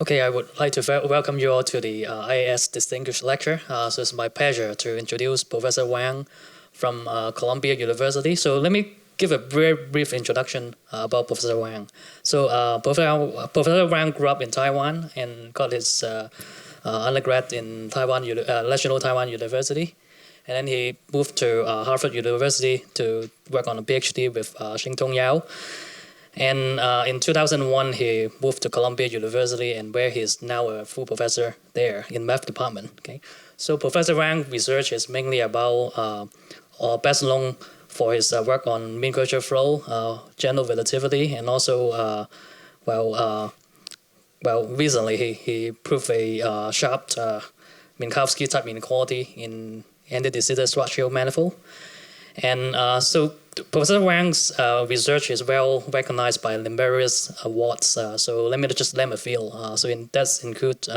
Okay, I would like to welcome you all to the IAS Distinguished Lecture. So it's my pleasure to introduce Professor Wang from Columbia University. So let me give a very brief introduction about Professor Wang. So Professor Wang grew up in Taiwan and got his undergrad in National Taiwan University. And then he moved to Harvard University to work on a PhD with Xing-Tong Yao. And in 2001, he moved to Columbia University, and where he is now a full professor there in math department. Okay, so Professor Wang's research is mainly about, or best known for his work on mean curvature flow, general relativity, and also, recently he proved a sharp Minkowski type inequality in any de Sitter Schwarzschild manifold. And so Professor Wang's research is well recognized by numerous awards. So let me just name a few. That include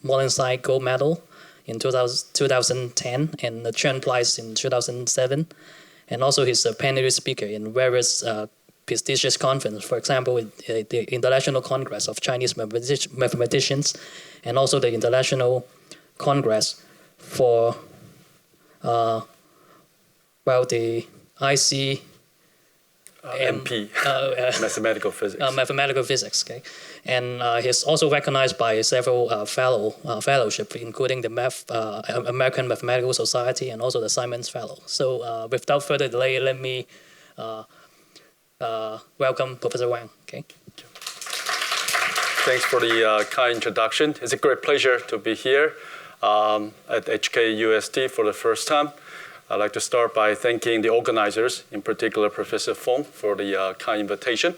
Morningside Gold Medal in 2010 and the Chen Prize in 2007. And also he's a panelist speaker in various prestigious conferences, for example, the International Congress of Chinese Mathematicians, and also the International Congress for the IC MP, mathematical physics. Mathematical physics, okay. And he's also recognized by several fellowships, including the American Mathematical Society and also the Simons Fellow. So without further delay, let me welcome Professor Wang. Okay. Thanks for the kind introduction. It's a great pleasure to be here at HKUST for the first time. I'd like to start by thanking the organizers, in particular Professor Fong, for the kind invitation.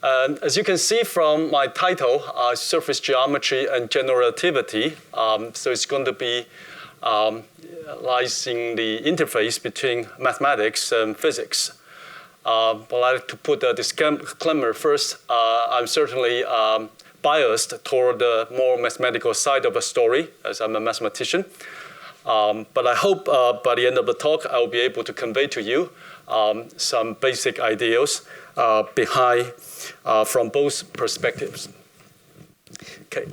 And as you can see from my title, Surface Geometry and General Relativity, so it's going to be analyzing the interface between mathematics and physics. But I'd like to put a disclaimer first. I'm certainly biased toward the more mathematical side of the story, as I'm a mathematician. But I hope by the end of the talk, I'll be able to convey to you some basic ideas behind from both perspectives. Okay.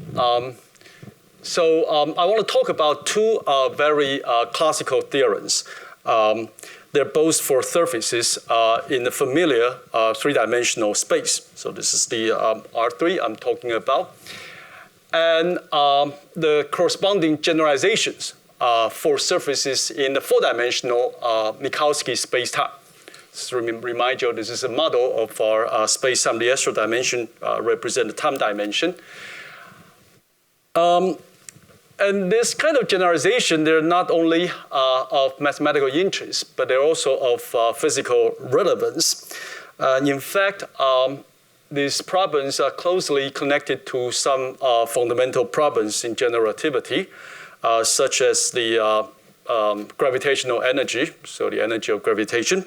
So I want to talk about two very classical theorems. They're both for surfaces in the familiar three-dimensional space. So this is the R3 I'm talking about. And the corresponding generalizations for surfaces in the four-dimensional Minkowski spacetime. Just remind you, this is a model of our spacetime. The astral dimension represents the time dimension. And this kind of generalization, they're not only of mathematical interest, but they're also of physical relevance. In fact, these problems are closely connected to some fundamental problems in general relativity. Such as the gravitational energy, so the energy of gravitation,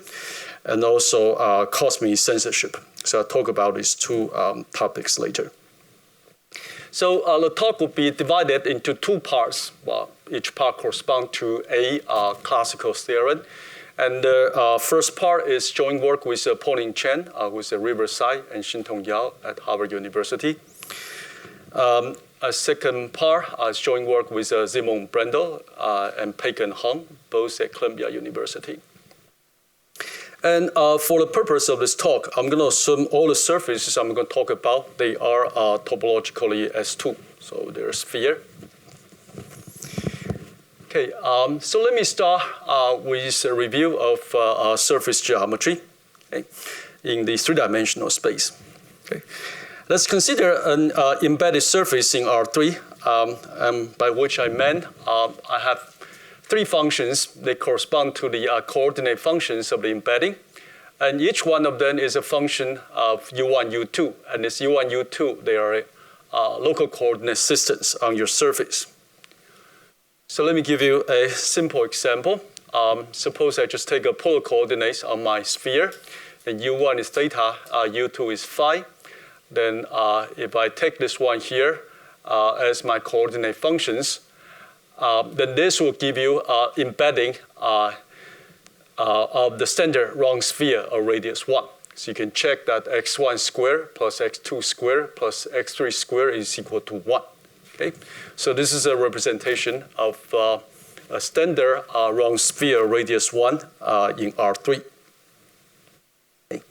and also cosmic censorship. So I'll talk about these two topics later. So the talk will be divided into two parts. Well, each part corresponds to a classical theorem. And the first part is joint work with Pauline Chen, who's at Riverside, and Xing-Tong Yao at Harvard University. A second part is joint work with Zygmunt Brendel and Pagan Hong, both at Columbia University. And for the purpose of this talk, I'm going to assume all the surfaces I'm going to talk about, they are topologically S2. So they're a sphere. Okay, so let me start with a review of surface geometry, okay, in the three-dimensional space. Okay. Let's consider an embedded surface in R3, by which I meant I have three functions. They correspond to the coordinate functions of the embedding. And each one of them is a function of U1, U2. And this U1, U2, they are local coordinate systems on your surface. So let me give you a simple example. Suppose I just take a polar coordinates on my sphere. And U1 is theta, U2 is phi. Then if I take this one here as my coordinate functions, then this will give you embedding of the standard round sphere of radius 1. So you can check that x1 squared plus x2 squared plus x3 squared is equal to 1. Okay? So this is a representation of a standard round sphere radius 1 in R3. Okay?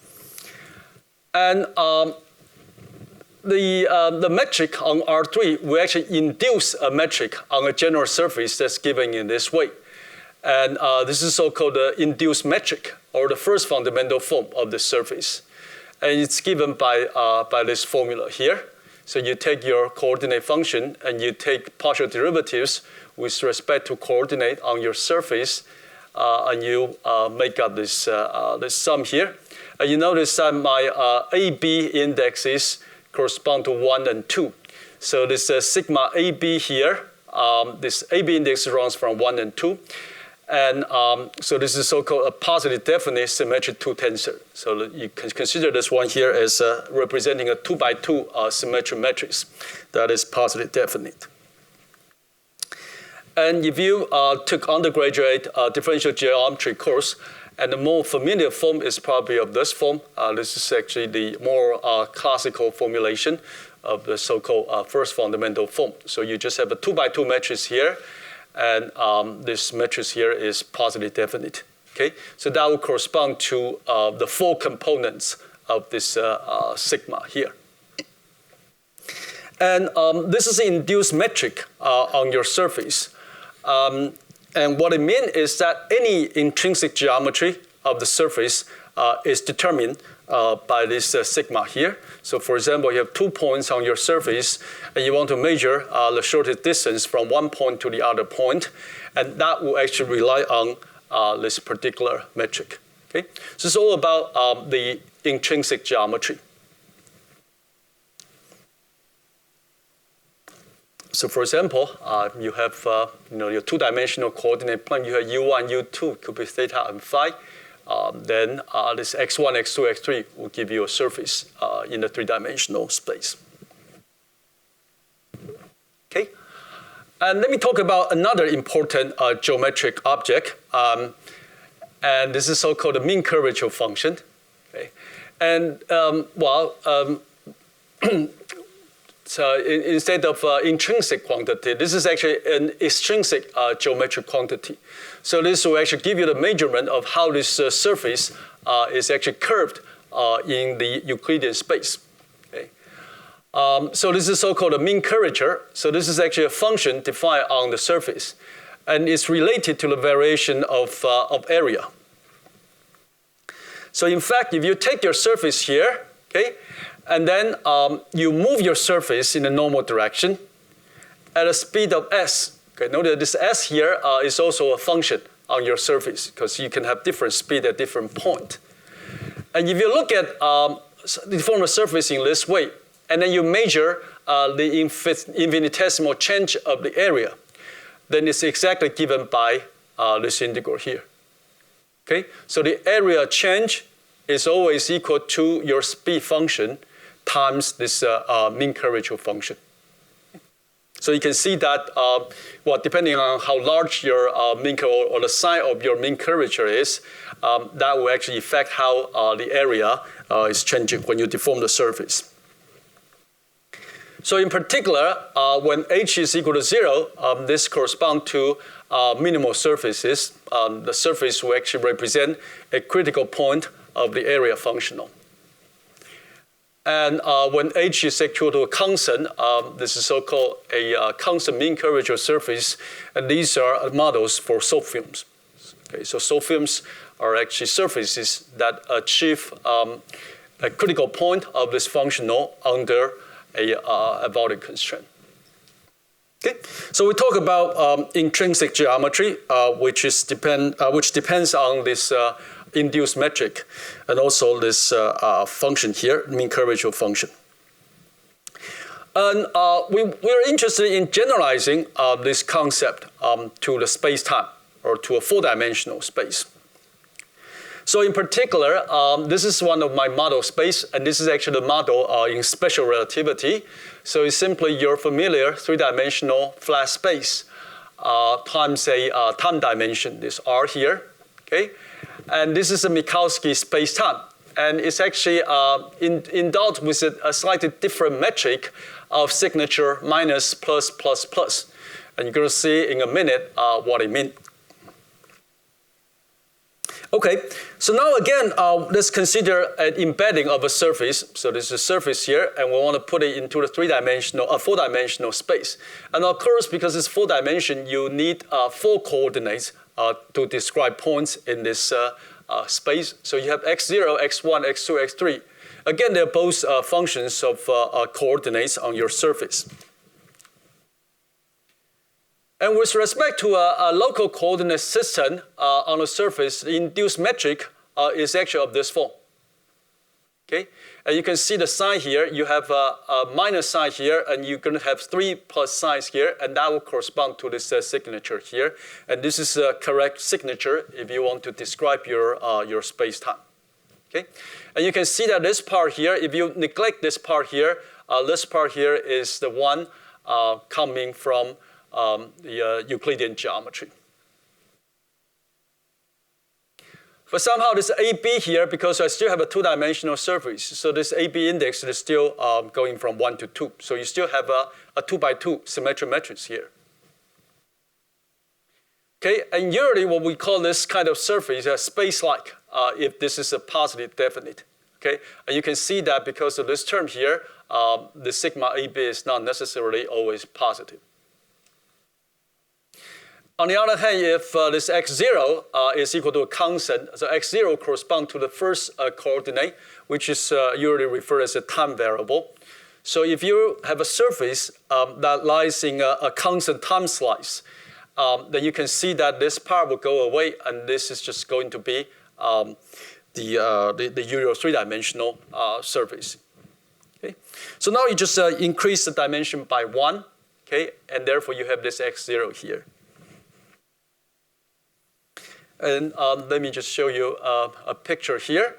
And the metric on R3 will actually induce a metric on a general surface that's given in this way. And this is so-called the induced metric, or the first fundamental form of the surface. And it's given by this formula here. So you take your coordinate function and you take partial derivatives with respect to coordinate on your surface, and you make up this sum here. And you notice that my AB indexes correspond to 1 and 2. So this sigma AB here, this AB index runs from 1 and 2. And so this is so-called a positive definite symmetric 2 tensor. So you can consider this one here as representing a 2 by 2 symmetric matrix that is positive definite. And if you took undergraduate differential geometry course, and the more familiar form is probably of this form. This is actually the more classical formulation of the so-called first fundamental form. So you just have a 2 by 2 matrix here. And this matrix here is positive definite. Okay, so that will correspond to the 4 components of this sigma here. And this is an induced metric on your surface. And what it means is that any intrinsic geometry of the surface is determined by this sigma here. So for example, you have 2 points on your surface, and you want to measure the shortest distance from one point to the other point, and that will actually rely on this particular metric. Okay? So it's all about the intrinsic geometry. So for example, you have your 2-dimensional coordinate plane. You have u1, u2, could be theta and phi. Then this x1, x2, x3 will give you a surface in the 3-dimensional space. Okay, and let me talk about another important geometric object, and this is so-called the mean curvature function. Okay, and so instead of intrinsic quantity, this is actually an extrinsic geometric quantity. So this will actually give you the measurement of how this surface is actually curved in the Euclidean space. Okay. So this is so-called a mean curvature. So this is actually a function defined on the surface, and it's related to the variation of area. So in fact, if you take your surface here, okay, and then you move your surface in a normal direction at a speed of s. Okay, note that this s here is also a function on your surface, because you can have different speed at different point. And if you look at deform the surface in this way, and then you measure the infinitesimal change of the area, then it's exactly given by this integral here. Okay, so the area change is always equal to your speed function times this mean curvature function. So you can see that, depending on how large your mean curvature or the size of your mean curvature is, that will actually affect how the area is changing when you deform the surface. So in particular, when h is equal to 0, this corresponds to minimal surfaces. The surface will actually represent a critical point of the area functional. And when h is equal to a constant, this is so-called a constant mean curvature surface, and these are models for soft films. Okay, so soft films are actually surfaces that achieve a critical point of this functional under a volume constraint. Okay, so we talk about intrinsic geometry, which depends on this induced metric, and also this function here, mean curvature function. And we're interested in generalizing this concept to the space-time, or to a 4-dimensional space. So in particular, this is one of my model space, and this is actually the model in special relativity. So it's simply your familiar 3-dimensional flat space times a time dimension, this r here, okay? And this is a Minkowski space-time. and it's actually endowed with a slightly different metric of signature minus plus plus plus. And you're going to see in a minute what it means. Okay, so now again, let's consider an embedding of a surface. So this is a surface here, and we want to put it into the four-dimensional space. And of course, because it's 4 dimension, you need 4 coordinates to describe points in this space. So you have x0, x1, x2, x3. Again, they're both functions of coordinates on your surface. And with respect to a local coordinate system on a surface, the induced metric is actually of this form. Okay, and you can see the sign here. You have a minus sign here, and you're going to have 3 plus signs here, and that will correspond to this signature here. And this is a correct signature if you want to describe your space-time. Okay, and you can see that this part here, if you neglect this part here is the one coming from the Euclidean geometry. But somehow this AB here, because I still have a 2-dimensional surface, so this AB index is still going from 1 to 2. So you still have a 2 by 2 symmetric matrix here. Okay, and usually what we call this kind of surface is space-like, if this is a positive definite. Okay, and you can see that because of this term here, the sigma AB is not necessarily always positive. On the other hand, if this x0 is equal to a constant, so x0 corresponds to the first coordinate, which is usually referred as a time variable. So if you have a surface that lies in a constant time slice, then you can see that this part will go away, and this is just going to be the usual 3-dimensional surface. Okay? So now you just increase the dimension by 1, okay? And therefore you have this x0 here. And let me just show you a picture here,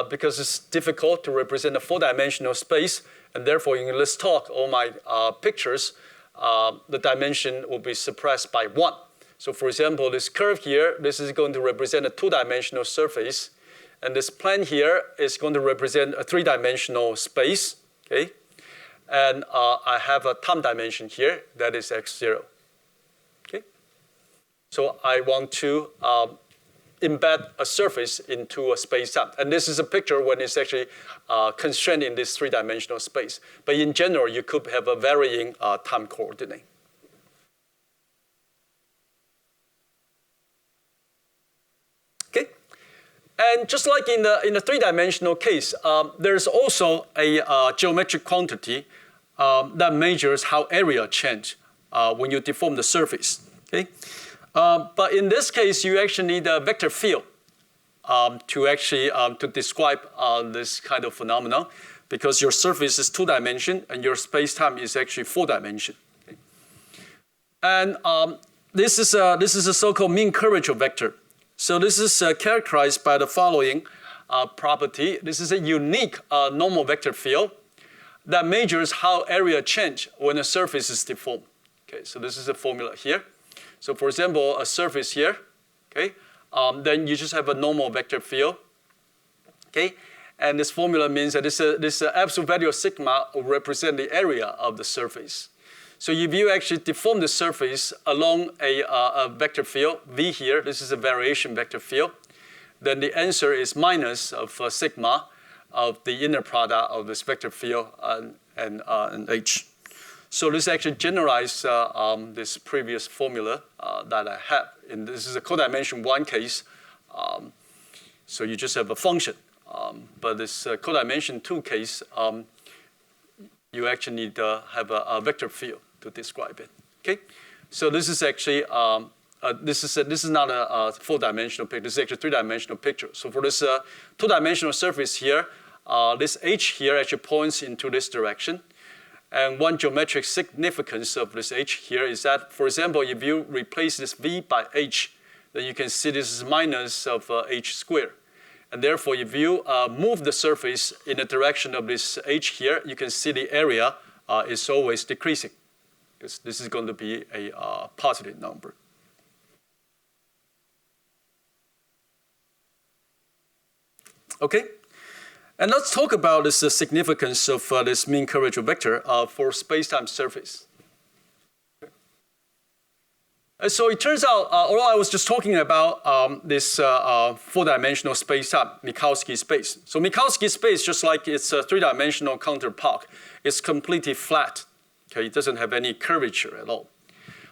because it's difficult to represent a 4-dimensional space, and therefore in this talk, all my pictures, the dimension will be suppressed by 1. So for example, this curve here, this is going to represent a 2-dimensional surface, and this plane here is going to represent a 3-dimensional space, okay? And I have a time dimension here, that is x0. So I want to embed a surface into a space-time. And this is a picture when it's actually constrained in this 3-dimensional space. But in general, you could have a varying time coordinate. Okay? And just like in the 3-dimensional case, there's also a geometric quantity that measures how area change when you deform the surface. Okay? But in this case, you actually need a vector field to describe this kind of phenomenon, because your surface is 2-dimension and your space-time is actually 4-dimension. Okay? And this is a so-called mean curvature vector. So this is characterized by the following property. This is a unique normal vector field that measures how area change when a surface is deformed. Okay, so this is a formula here. So for example, a surface here, okay, then you just have a normal vector field, okay, and this formula means that this absolute value of sigma will represent the area of the surface. So if you actually deform the surface along a vector field, V here, this is a variation vector field, then the answer is minus of sigma of the inner product of this vector field and H. So this actually generalizes this previous formula that I have. And this is a codimension 1 case. So you just have a function. But this codimension 2 case, you actually need to have a vector field to describe it. Okay? So this is actually, this is not a 4-dimensional picture. This is actually a 3-dimensional picture. So for this 2-dimensional surface here, this H here actually points into this direction. And one geometric significance of this H here is that, for example, if you replace this V by H, then you can see this is minus of H squared. And therefore, if you move the surface in the direction of this H here, you can see the area is always decreasing, because this is going to be a positive number. Okay? And let's talk about this significance of this mean curvature vector for space-time surface. And so it turns out, although I was just talking about this four-dimensional space-time, Minkowski space. So Minkowski space, just like its three-dimensional counterpart, is completely flat. Okay, it doesn't have any curvature at all.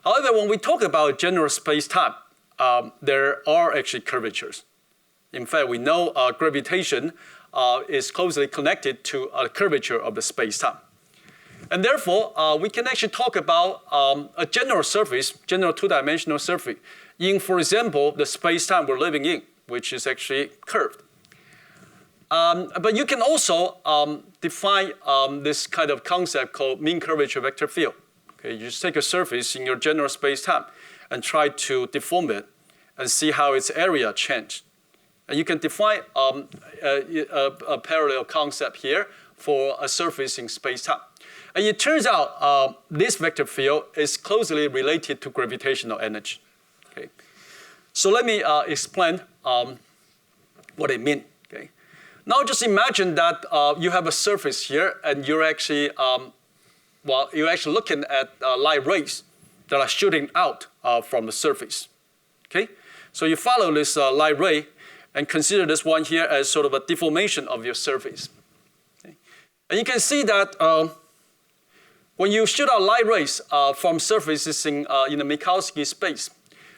However, when we talk about general space-time, there are actually curvatures. In fact, we know gravitation is closely connected to a curvature of the space-time. And therefore, we can actually talk about a general surface, general two-dimensional surface, in, for example, the space-time we're living in, which is actually curved. But you can also define this kind of concept called mean curvature vector field. Okay, you just take a surface in your general space-time and try to deform it and see how its area changes. And you can define a parallel concept here for a surface in space-time. And it turns out this vector field is closely related to gravitational energy. Okay. So let me explain what it means. Okay. Now just imagine that you have a surface here, and you're actually, you're actually looking at light rays that are shooting out from the surface. Okay. So you follow this light ray and consider this one here as sort of a deformation of your surface. Okay. And you can see that when you shoot out light rays from surfaces in the Minkowski space,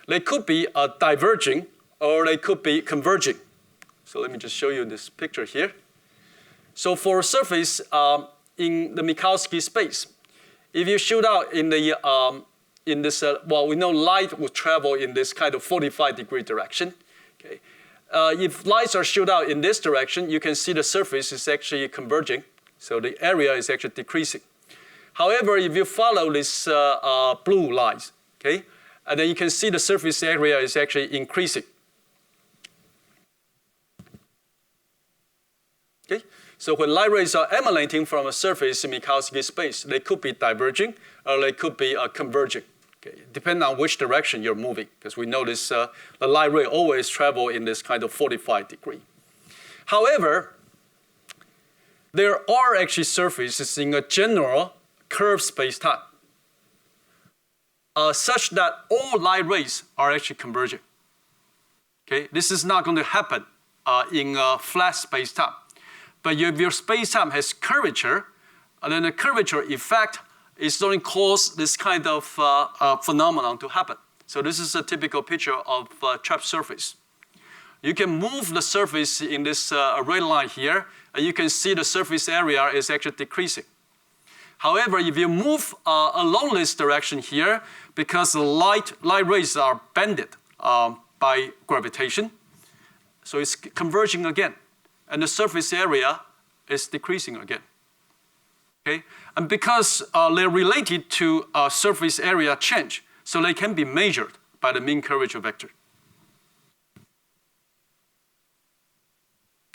they could be diverging or they could be converging. So let me just show you this picture here. So for a surface in the Minkowski space, if you shoot out in the we know light will travel in this kind of 45-degree direction. Okay. If lights are shot out in this direction, you can see the surface is actually converging, so the area is actually decreasing. However, if you follow this blue lines, okay, and then you can see the surface area is actually increasing. Okay, so when light rays are emanating from a surface in Minkowski space, they could be diverging or they could be converging. Okay, depending on which direction you're moving, because we notice the light ray always travel in this kind of 45-degree. However, there are actually surfaces in a general curved space-time such that all light rays are actually converging. Okay, this is not going to happen in a flat space-time. But if your space-time has curvature, then the curvature effect is going to cause this kind of phenomenon to happen. So this is a typical picture of trapped surface. You can move the surface in this red line here, and you can see the surface area is actually decreasing. However, if you move along this direction here, because the light rays are bended by gravitation, so it's converging again, and the surface area is decreasing again. Okay? And because they're related to surface area change, so they can be measured by the mean curvature vector.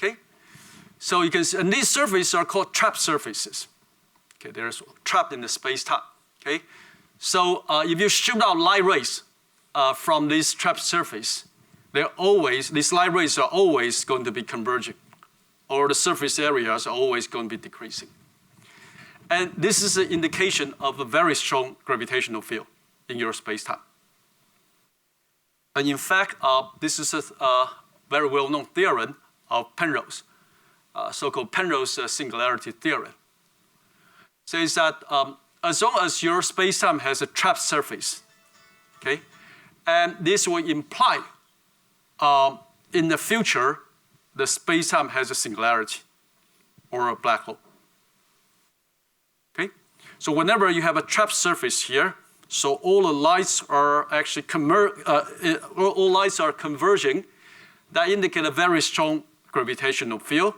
Okay? So you can see, and these surfaces are called trapped surfaces. Okay, they're trapped in the space-time. Okay? So if you shoot out light rays from this trapped surface, these light rays are always going to be converging, or the surface areas are always going to be decreasing. And this is an indication of a very strong gravitational field in your space-time. And in fact, this is a very well-known theorem of Penrose, so-called Penrose Singularity theorem. Says that as long as your space-time has a trapped surface, okay, and this will imply in the future the space-time has a singularity or a black hole. Okay, so whenever you have a trapped surface here, so all the lights are actually all lights are converging. That indicates a very strong gravitational field,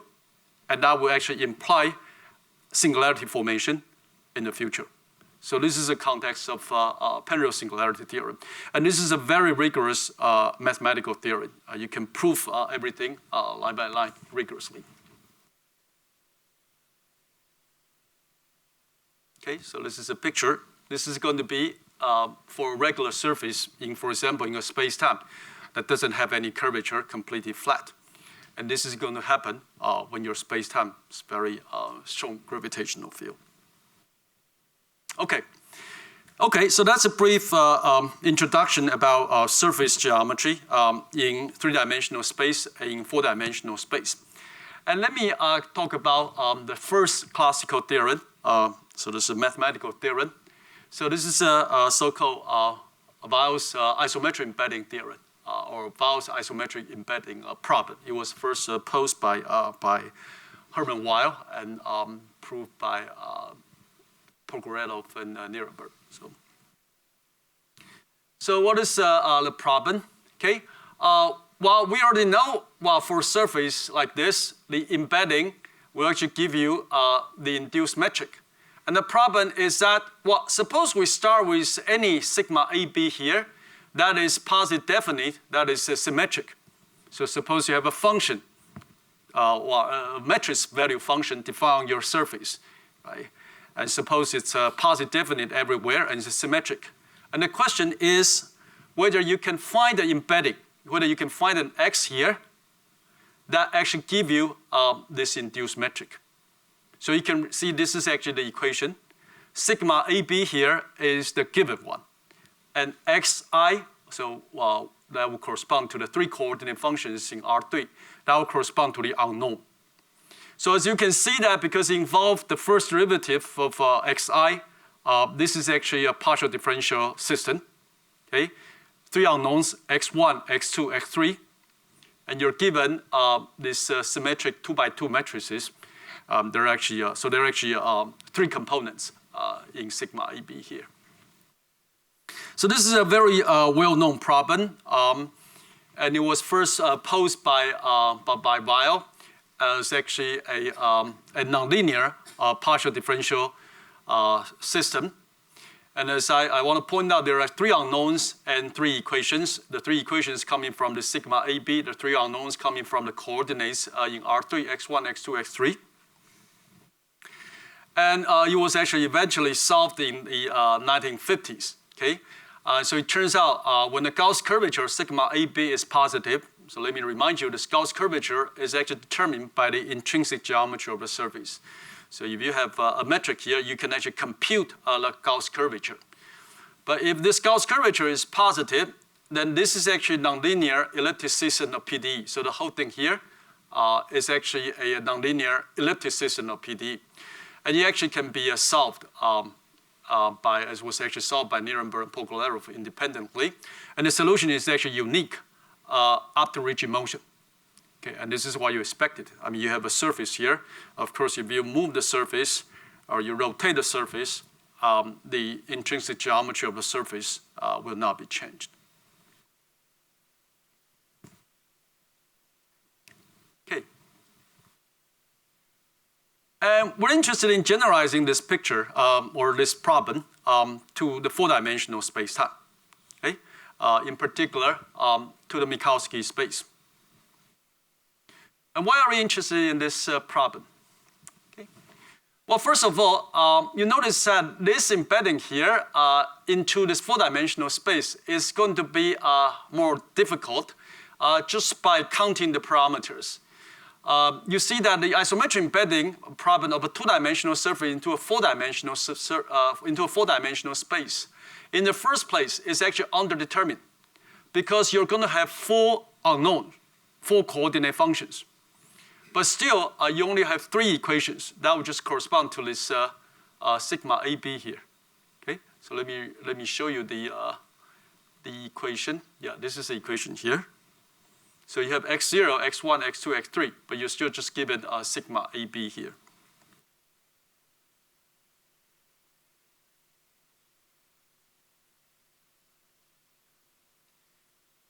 and that will actually imply singularity formation in the future. So this is the context of Penrose singularity theorem. And this is a very rigorous mathematical theorem. You can prove everything line by line rigorously. Okay, so this is a picture. This is going to be for a regular surface, for example, in a space-time that doesn't have any curvature, completely flat. And this is going to happen when your space-time is very strong gravitational field. Okay, so that's a brief introduction about surface geometry in three-dimensional space, in four-dimensional space. And let me talk about the first classical theorem. So this is a mathematical theorem. So this is a so-called Weil's isometric embedding theorem, or Weil's isometric embedding problem. It was first posed by Hermann Weil and proved by Pogoretov and Nirenberg. So what is the problem? Okay. Well, we already know, well, for a surface like this, the embedding will actually give you the induced metric. And the problem is that, well, suppose we start with any sigma AB here that is positive definite, that is symmetric. So suppose you have a function, a matrix value function defined on your surface, right? And suppose it's positive definite everywhere and it's symmetric. And the question is whether you can find the embedding, whether you can find an x here that actually give you this induced metric. So you can see this is actually the equation. Sigma AB here is the given one. And xi, so that will correspond to the three coordinate functions in R3. That will correspond to the unknown. So as you can see that because it involved the first derivative of xi, this is actually a partial differential system. Okay? Three unknowns, x1, x2, x3. And you're given this symmetric 2x2 matrices. There are actually three components in sigma AB here. So this is a very well-known problem, and it was first posed by Weil as actually a nonlinear partial differential system. And as I want to point out, there are three unknowns and three equations. The three equations coming from the sigma AB, the three unknowns coming from the coordinates in R3, x1, x2, x3. And it was actually eventually solved in the 1950s. Okay, so it turns out when the Gauss curvature sigma AB is positive, so let me remind you, this Gauss curvature is actually determined by the intrinsic geometry of the surface. So if you have a metric here, you can actually compute the Gauss curvature. But if this Gauss curvature is positive, then this is actually nonlinear ellipticism of PDE. So the whole thing here is actually a nonlinear ellipticism of PDE. And it actually can be solved as was actually solved by Nirenberg and Pogoretov independently. And the solution is actually unique after rigid motion. Okay, and this is what you expected. I mean, you have a surface here. Of course, if you move the surface or you rotate the surface, the intrinsic geometry of the surface will not be changed. Okay. And we're interested in generalizing this picture or this problem to the four-dimensional space-time. Okay? In particular, to the Minkowski space. And why are we interested in this problem? Okay. Well, first of all, you notice that this embedding here into this four-dimensional space is going to be more difficult just by counting the parameters. You see that the isometric embedding problem of a two-dimensional surface into a four-dimensional space, in the first place, is actually underdetermined because you're going to have four unknown, four coordinate functions. But still, you only have three equations. That would just correspond to this sigma AB here. Okay, so let me show you the equation. Yeah, this is the equation here. So you have x0, x1, x2, x3, but you're still just given sigma AB here.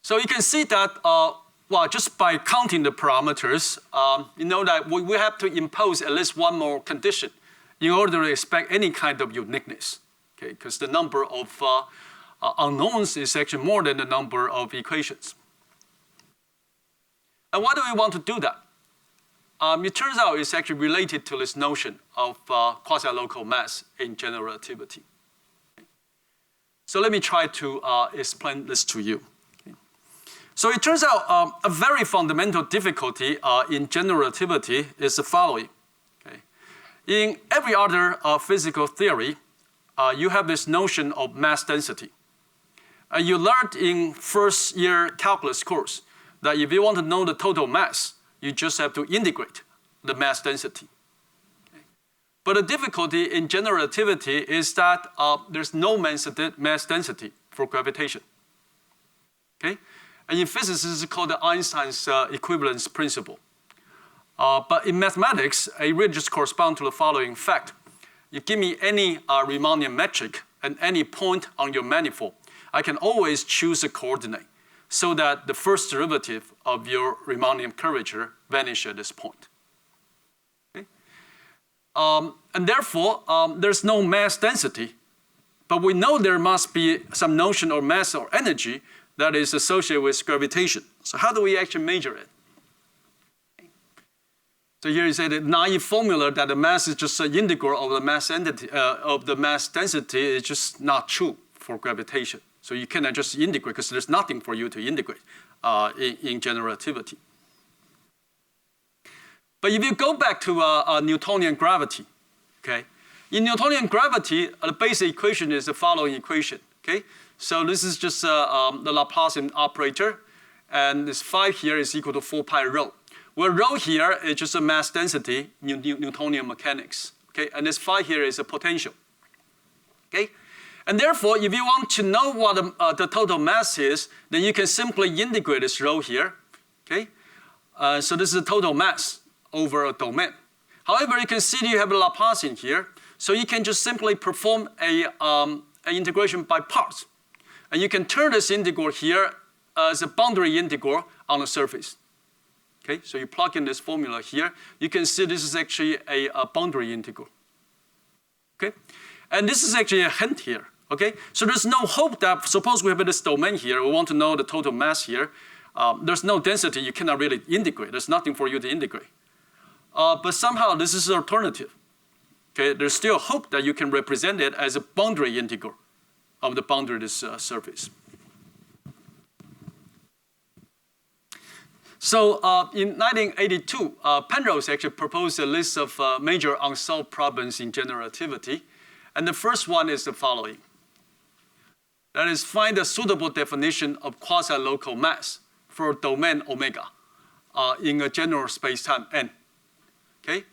So you can see that, well, just by counting the parameters, you know that we have to impose at least one more condition in order to expect any kind of uniqueness, okay? Because the number of unknowns is actually more than the number of equations. And why do we want to do that? It turns out it's actually related to this notion of quasi-local mass in general relativity. Okay. So let me try to explain this to you. Okay. So it turns out a very fundamental difficulty in general relativity is the following. Okay? In every other physical theory, you have this notion of mass density. You learned in first year calculus course that if you want to know the total mass, you just have to integrate the mass density. Okay? But the difficulty in general relativity is that there's no mass density for gravitation. Okay? And in physics, this is called the Einstein's equivalence principle. But in mathematics, it really just corresponds to the following fact. You give me any Riemannian metric and any point on your manifold, I can always choose a coordinate so that the first derivative of your Riemannian curvature vanishes at this point. Okay? And therefore, there's no mass density, but we know there must be some notion of mass or energy that is associated with gravitation. So how do we actually measure it? So here you say the naive formula that the mass is just an integral of the mass entity of the mass density is just not true for gravitation. So you cannot just integrate because there's nothing for you to integrate in general relativity. But if you go back to Newtonian gravity, okay, in Newtonian gravity, the basic equation is the following equation. Okay, so this is just the Laplacian operator, and this 5 here is equal to 4 pi rho. Where rho here is just a mass density, Newtonian mechanics. Okay, and this phi here is a potential. Okay, and therefore, if you want to know what the total mass is, then you can simply integrate this rho here. Okay, so this is the total mass over a domain. However, you can see you have a Laplacian here, so you can just simply perform an integration by parts, and you can turn this integral here as a boundary integral on the surface. Okay, so you plug in this formula here. You can see this is actually a boundary integral. Okay, and this is actually a hint here. Okay, so there's no hope that, suppose we have this domain here, we want to know the total mass here. There's no density, you cannot really integrate. There's nothing for you to integrate. But somehow this is an alternative. Okay, there's still hope that you can represent it as a boundary integral of the boundary of this surface. So in 1982, Penrose actually proposed a list of major unsolved problems in general relativity. And the first one is the following. That is, find a suitable definition of quasi-local mass for domain omega in a general space-time n. Okay?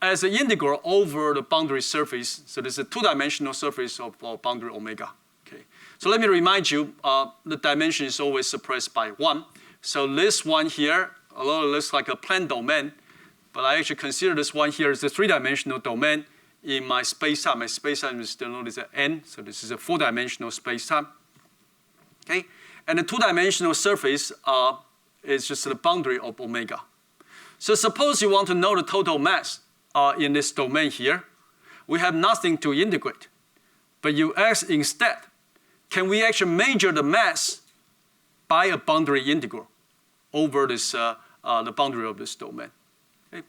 As an integral over the boundary surface, so this is a two-dimensional surface of boundary omega. Okay? So let me remind you, the dimension is always suppressed by 1. So this one here, although it looks like a plane domain, but I actually consider this one here as a three-dimensional domain in my space-time. My space-time is denoted as n, so this is a four-dimensional space-time. Okay? And the two-dimensional surface is just the boundary of omega. So suppose you want to know the total mass in this domain here. We have nothing to integrate. But you ask instead, can we actually measure the mass by a boundary integral over this, the boundary of this domain? Okay?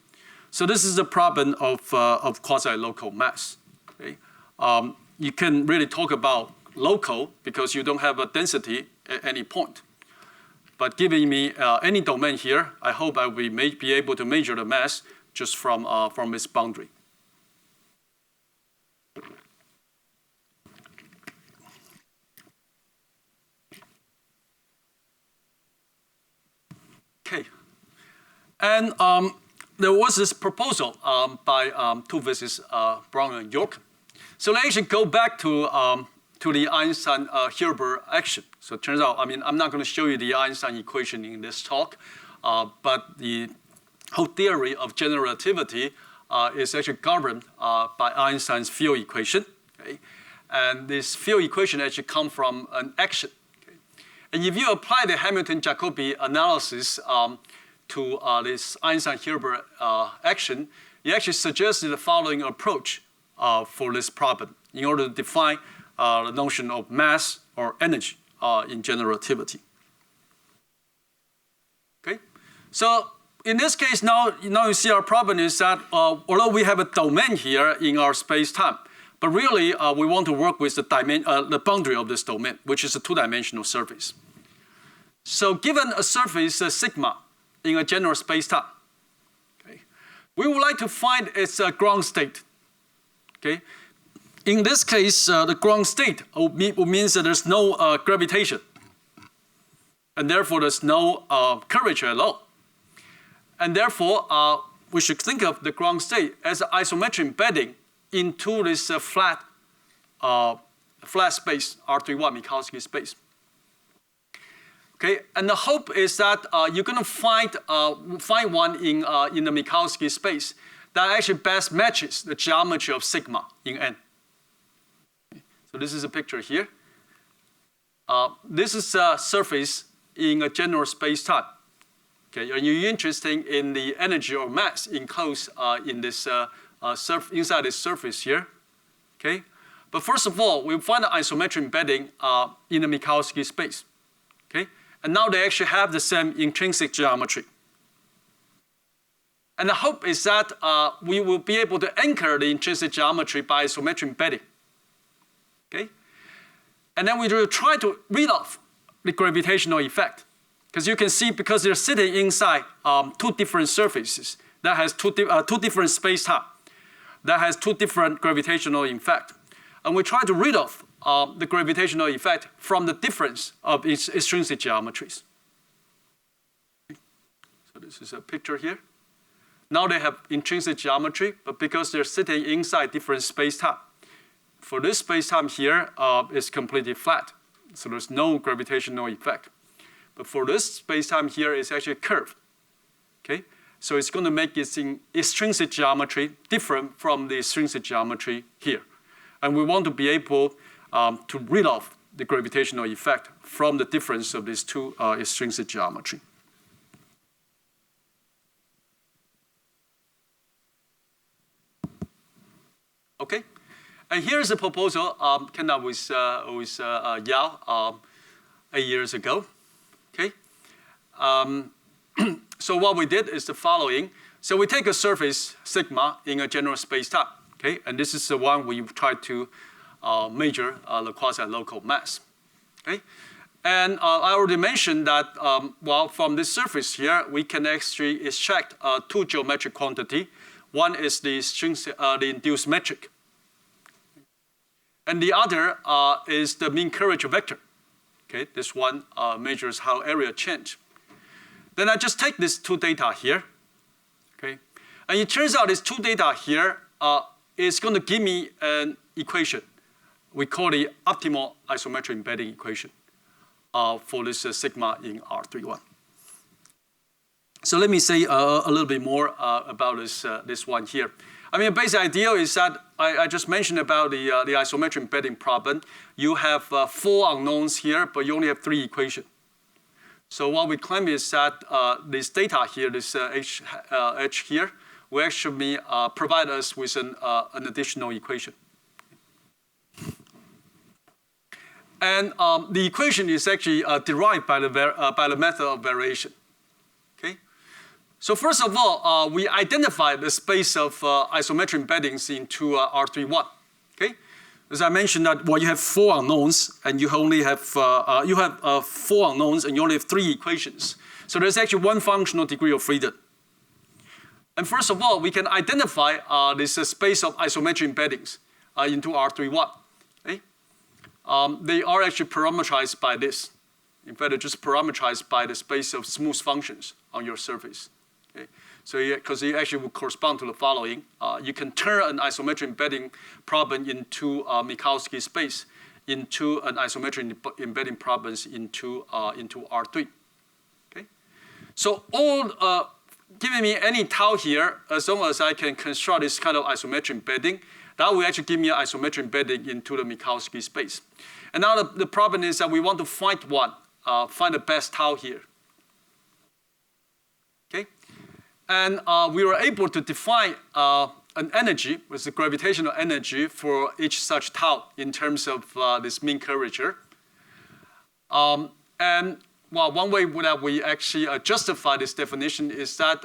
So this is the problem of quasi-local mass. Okay? You can really talk about local because you don't have a density at any point. But giving me any domain here, I hope I will be able to measure the mass just from its boundary. Okay. And there was this proposal by two physicists, Brown and York. So let's actually go back to the Einstein-Hilbert action. So it turns out, I mean, I'm not going to show you the Einstein equation in this talk, but the whole theory of general relativity is actually governed by Einstein's field equation. Okay? And this field equation actually comes from an action. Okay? And if you apply the Hamilton-Jacobi analysis to this Einstein-Hilbert action, it actually suggested the following approach for this problem in order to define the notion of mass or energy in general relativity. Okay, so in this case, now you see our problem is that although we have a domain here in our space-time, but really we want to work with the boundary of this domain, which is a two-dimensional surface. So given a surface sigma in a general spacetime, okay, we would like to find its ground state. Okay? In this case, the ground state means that there's no gravitation, and therefore there's no curvature at all. And therefore, we should think of the ground state as an isometric embedding into this flat space, R31 Minkowski space. Okay, and the hope is that you're going to find one in the Minkowski space that actually best matches the geometry of sigma in N. So this is a picture here. This is a surface in a general space-time. Okay, and you're interested in the energy or mass enclosed in this inside this surface here. Okay, but first of all, we find an isometric embedding in the Minkowski space. Okay, and now they actually have the same intrinsic geometry. And the hope is that we will be able to anchor the intrinsic geometry by isometric embedding. Okay? And then we will try to read off the gravitational effect. Because you can see, because they're sitting inside two different surfaces that has two different space-time, that has two different gravitational effect. And we try to read off the gravitational effect from the difference of its extrinsic geometries. So this is a picture here. Now they have intrinsic geometry, but because they're sitting inside different space-time, for this space-time here, it's completely flat. So there's no gravitational effect. But for this space-time here, it's actually curved. Okay? So it's going to make its extrinsic geometry different from the extrinsic geometry here. And we want to be able to read off the gravitational effect from the difference of these two extrinsic geometry. Okay? And here's a proposal came up with Yao 8 years ago. Okay? So what we did is the following. So we take a surface sigma in a general space-time. Okay? And this is the one we try to measure the quasi-local mass. Okay? And I already mentioned that, well, from this surface here, we can actually extract two geometric quantity. One is the induced metric. And the other is the mean curvature vector. Okay, this one measures how area change. Then I just take these two data here. Okay, and it turns out these two data here is going to give me an equation. We call the optimal isometric embedding equation for this sigma in R31. So let me say a little bit more about this one here. I mean, the basic idea is that I just mentioned about the isometric embedding problem. You have 4 unknowns here, but you only have 3 equations. So what we claim is that this data here, this H here, will actually provide us with an additional equation. And the equation is actually derived by the method of variation. Okay? So first of all, we identify the space of isometric embeddings into R31. Okay, as I mentioned that you have 4 unknowns, and you only have 4 unknowns, and you only have 3 equations. So there's actually 1 functional degree of freedom. And first of all, we can identify this space of isometric embeddings into R31. Okay, they are actually parameterized by this. In fact, they're just parameterized by the space of smooth functions on your surface. Okay? So because it actually will correspond to the following. You can turn an isometric embedding problem into Minkowski space into an isometric embedding problem into R3. Okay? So all giving me any tau here, as long as I can construct this kind of isometric embedding, that will actually give me an isometric embedding into the Minkowski space. And now the problem is that we want to find one, find the best tau here. Okay? And we were able to define an energy, with the gravitational energy for each such tau in terms of this mean curvature. And well, one way that we actually justify this definition is that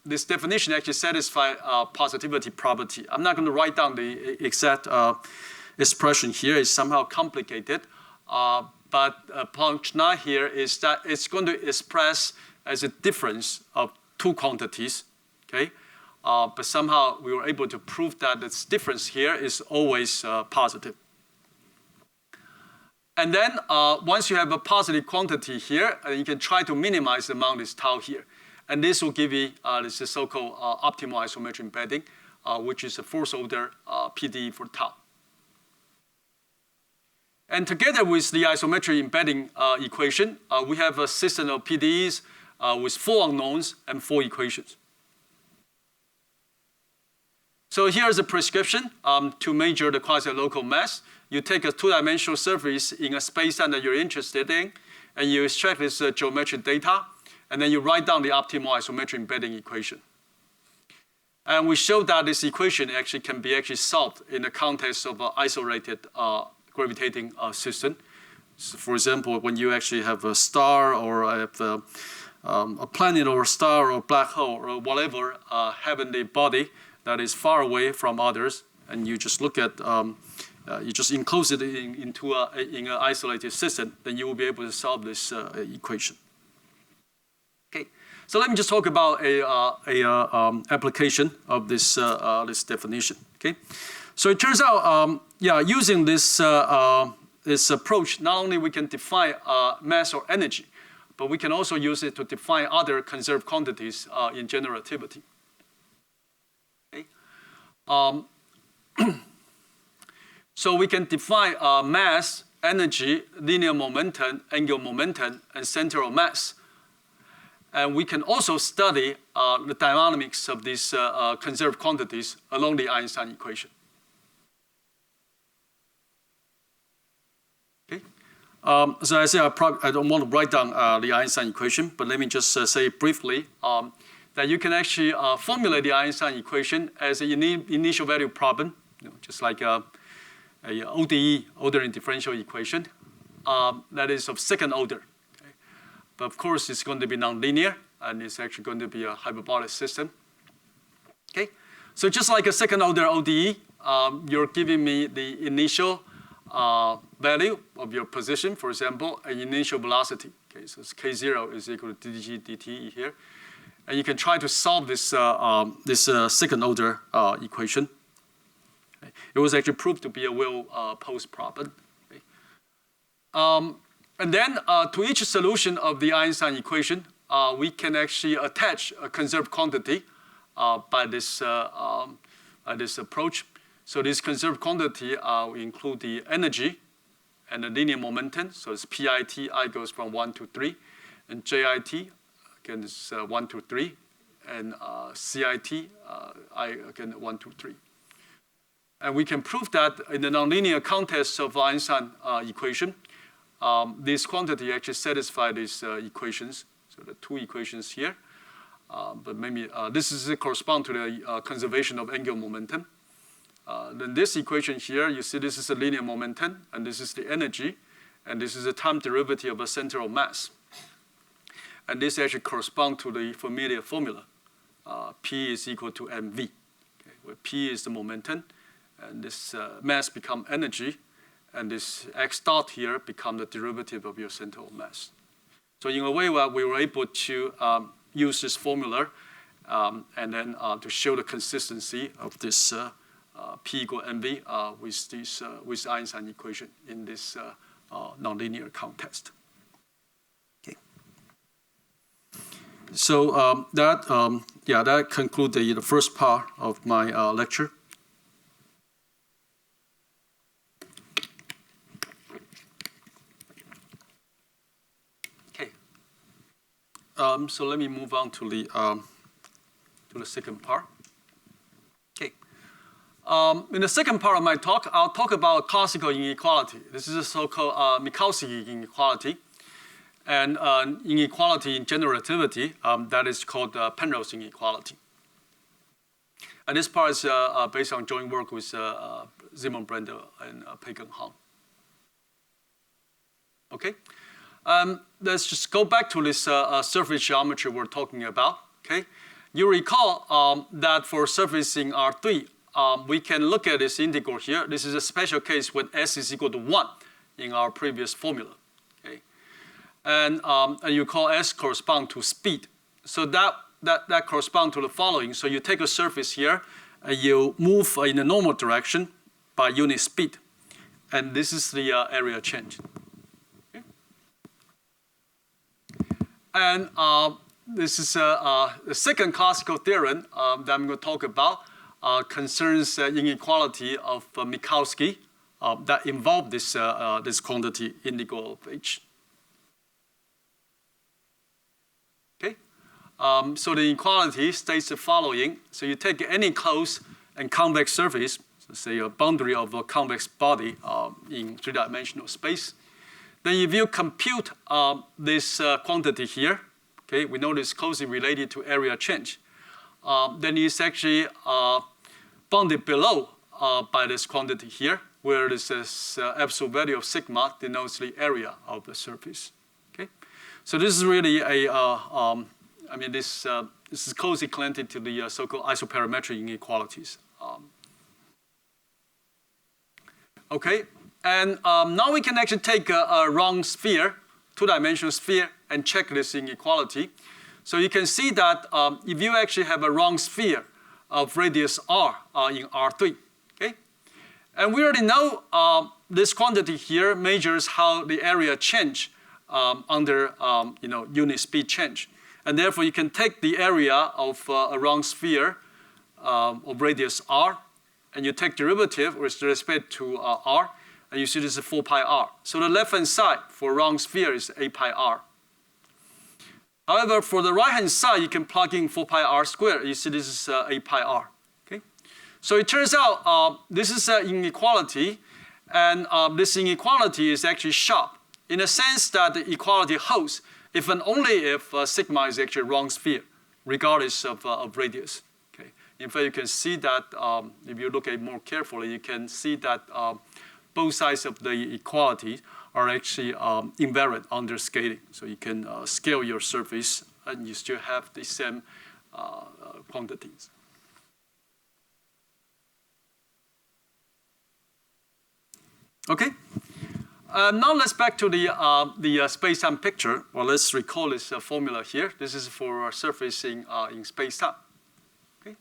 this definition actually satisfies positivity property. I'm not going to write down the exact expression here. It's somehow complicated. But punch 9 here is that it's going to express as a difference of two quantities, okay? But somehow we were able to prove that this difference here is always positive. And then once you have a positive quantity here, you can try to minimize the amount is tau here. And this will give you this so-called optimal isometric embedding, which is a fourth order PDE for tau. And together with the isometric embedding equation, we have a system of PDEs with 4 unknowns and 4 equations. So here's a prescription to measure the quasi-local mass. You take a 2-dimensional surface in a space-time that you're interested in, and you extract this geometric data, and then you write down the optimal isometric embedding equation. And we showed that this equation actually can be solved in the context of an isolated gravitating system. So for example, when you actually have a star or a planet or a star or a black hole or whatever heavenly body that is far away from others, and you just look at, you just enclose it into an isolated system, then you will be able to solve this equation. Okay, so let me just talk about a application of this this definition. Okay, so it turns out, using this this approach, not only we can define mass or energy, but we can also use it to define other conserved quantities in general relativity. Okay. So we can define mass, energy, linear momentum, angular momentum, and center of mass. And we can also study the dynamics of these conserved quantities along the Einstein equation. Okay. So I say I don't want to write down the Einstein equation, but let me just say briefly that you can actually formulate the Einstein equation as an initial value problem, just like a ODE, ordinary differential equation, that is of second order. Okay? But of course, it's going to be nonlinear, and it's actually going to be a hyperbolic system. Okay? So just like a second order ODE, you're giving me the initial value of your position, for example, an initial velocity. Okay? So K0 is equal to dg dt here. And you can try to solve this, second order equation. Okay. It was actually proved to be a well-posed problem. Okay. And then to each solution of the Einstein equation, we can actually attach a conserved quantity by this approach. So this conserved quantity will include the energy and the linear momentum. So it's PIT, I goes from 1 to 3, and JIT, again, is 1 to 3, and CIT, I, again, 1 to 3. And we can prove that in the nonlinear context of Einstein equation, this quantity actually satisfies these equations. So the two equations here. But maybe this is correspond to the conservation of angular momentum. Then this equation here, you see this is a linear momentum, and this is the energy, and this is the time derivative of a center of mass. And this actually corresponds to the familiar formula. P is equal to mv, okay, where P is the momentum, and this mass become energy, and this x dot here become the derivative of your center of mass. So in a way, we were able to use this formula and then to show the consistency of this P equal mv with this with Einstein equation in this nonlinear context. Okay. So that concludes the first part of my lecture. So let me move on to the second part. Okay. In the second part of my talk, I'll talk about classical inequality. This is a so-called Minkowski inequality, and inequality in general relativity that is called Penrose inequality. And this part is based on joint work with Simon Brender and Pei-Gung Hong. Okay. Let's just go back to this surface geometry we're talking about. Okay, you recall that for surface in R3, we can look at this integral here. This is a special case when s is equal to 1 in our previous formula. And you call S correspond to speed. So that corresponds to the following. So you take a surface here, and you move in the normal direction by unit speed. And this is the area change. Okay. And this is the second classical theorem that I'm going to talk about concerns inequality of Minkowski that involve this, this quantity integral of H. Okay? So the inequality states the following. So you take any closed and convex surface, so say a boundary of a convex body in three-dimensional space. Then if you compute this quantity here, okay, we know it's closely related to area change. Then it's actually bounded below by this quantity here, where this absolute value of sigma denotes the area of the surface. Okay, so this is really a, I mean, this is closely connected to the so-called isoperimetric inequalities. Okay, and now we can actually take a round sphere, two-dimensional sphere, and check this inequality. So you can see that if you actually have a round sphere of radius r in R3, okay? And we already know this quantity here measures how the area change under unit speed change. And therefore, you can take the area of a round sphere of radius r, and you take derivative with respect to r, and you see this is 4 pi r. So the left-hand side for round sphere is 8 pi r. However, for the right-hand side, you can plug in 4 pi r squared. You see this is 8 pi r. Okay? So it turns out this is an inequality, and this inequality is actually sharp in the sense that the equality holds if and only if sigma is actually a round sphere, regardless of radius. Okay? In fact, you can see that if you look at it more carefully, you can see that both sides of the equality are actually invariant under scaling. So you can scale your surface and you still have the same quantities. Okay. Now let's back to the space-time picture. Well, let's recall this formula here. This is for a surface in space-time. Okay.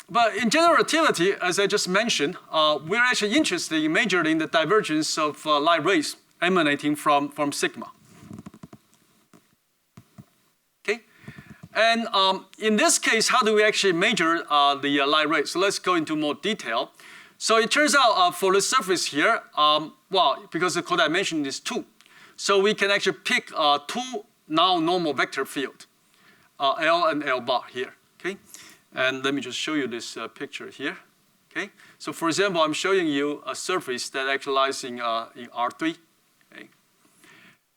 But in general relativity, as I just mentioned, we're actually interested in measuring the divergence of light rays emanating from sigma. Okay, and in this case, how do we actually measure the light rays? So let's go into more detail. So it turns out for the surface here, well, because the codimension is 2, so we can actually pick 2 now normal vector field, L and L bar here. Okay. And let me just show you this picture here. Okay, so for example, I'm showing you a surface that actually lies in R3. Okay,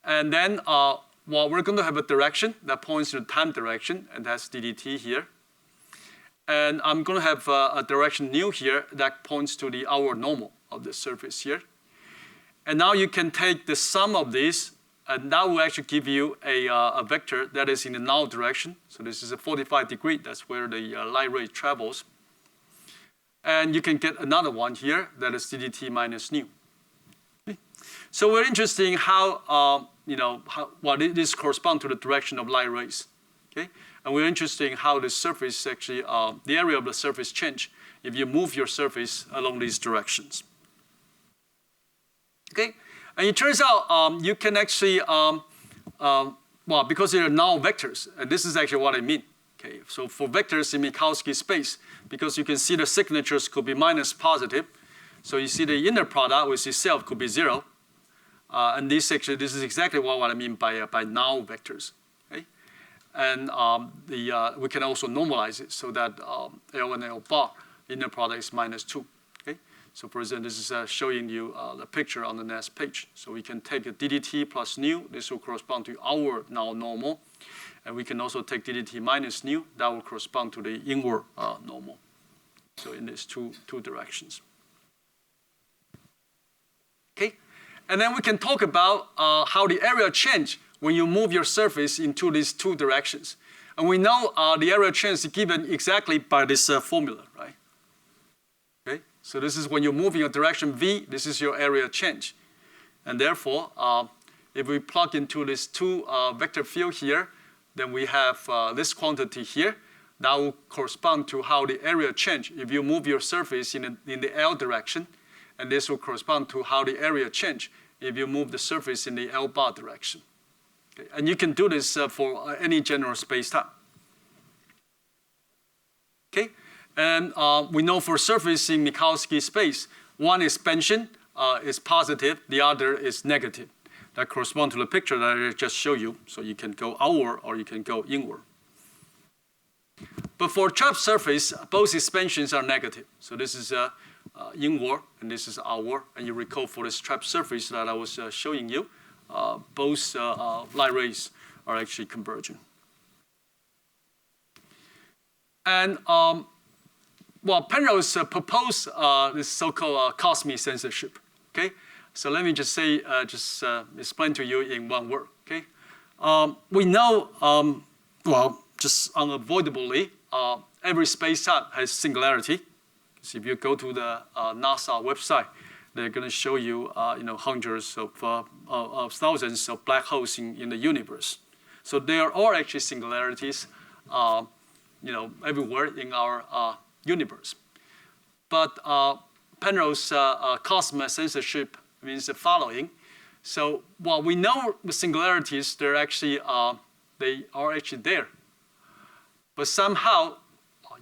and then well, we're going to have a direction that points to the time direction, and that's ddt here. And I'm going to have a direction nu here that points to the hour normal of the surface here. And now you can take the sum of these, and that will actually give you a vector that is in the null direction. So this is a 45 degree. That's where the light ray travels. And you can get another one here that is ddt minus nu. Okay. So we're interested in how, this corresponds to the direction of light rays. Okay. And we're interested in how the surface actually, the area of the surface change if you move your surface along these directions. Okay. And it turns out you can actually, well, because they are null vectors, and this is actually what I mean. Okay, so for vectors in Minkowski space, because you can see the signatures could be minus positive, so you see the inner product with itself could be 0, and this is exactly what I mean by null vectors. Okay, and we can also normalize it so that L and L bar inner product is minus 2. So for example, this is showing you the picture on the next page. So we can take a ddt plus nu. This will correspond to our now normal. And we can also take ddt minus nu. That will correspond to the inward normal. So in these two directions. Okay. And then we can talk about how the area change when you move your surface into these two directions. And we know the area change is given exactly by this formula, right? Okay. So this is when you move in a direction v, this is your area change. And therefore, if we plug into this two vector field here, then we have this quantity here. That will correspond to how the area change if you move your surface in the L direction. And this will correspond to how the area change if you move the surface in the L bar direction. Okay? And you can do this for any general space-time. Okay? And we know for surface in Minkowski space, one expansion is positive, the other is negative. That corresponds to the picture that I just showed you. So you can go outward or you can go inward. But for trapped surface, both expansions are negative. So this is inward and this is outward. And you recall for this trapped surface that I was showing you, both light rays are actually converging. And well, Penrose proposed this so-called cosmic censorship. Okay, so let me just say, explain to you in one word. Okay, we know, well, just unavoidably, every space-time has singularity. So if you go to the NASA website, they're going to show you, hundreds of thousands of black holes in the universe. So there are actually singularities, everywhere in our universe. But Penrose cosmic censorship means the following. So while we know the singularities, they are actually there. But somehow,